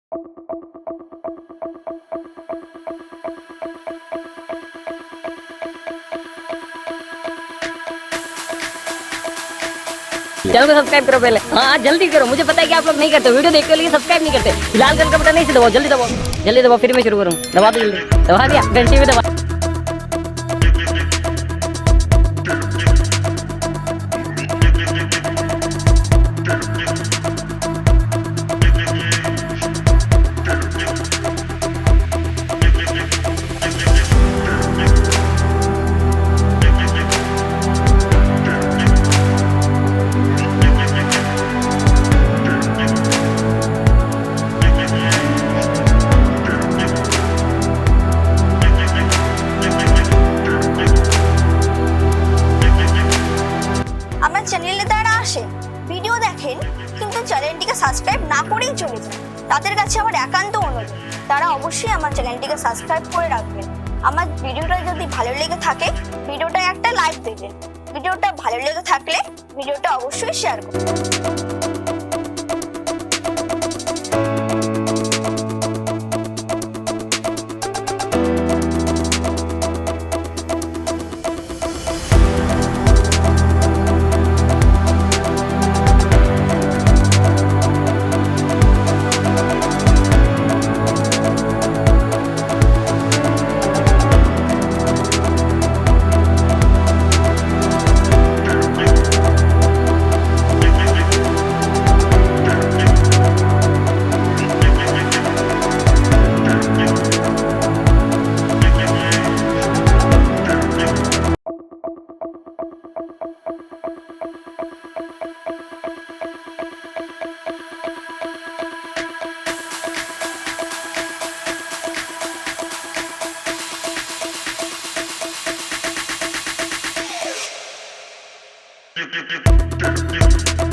Channel को subscribe करो पहले। हाँ जल्दी करो, मुझे पता है कि आप लोग नहीं करते, वीडियो देखने के लिए सब्सक्राइब नहीं करते। लाल कलर का बटन नहीं से दबाओ, जल्दी दबाओ, जल्दी दबाओ, फिर मैं शुरू करूँ। दबा दो जल्दी, दबा दिया, घंटी में दबा। আমার চ্যানেলে তারা আসেন, ভিডিও দেখেন, কিন্তু চ্যানেলটিকে সাবস্ক্রাইব না করেই চলে যান। তাদের কাছে আমার একান্ত অনুরোধ, তারা অবশ্যই আমার চ্যানেলটিকে সাবস্ক্রাইব করে রাখবেন। আমার ভিডিওটা যদি ভালো লেগে থাকে, ভিডিওটা একটা লাইক দেবেন। ভিডিওটা ভালো লেগে থাকলে ভিডিওটা অবশ্যই শেয়ার করবেন। Trik.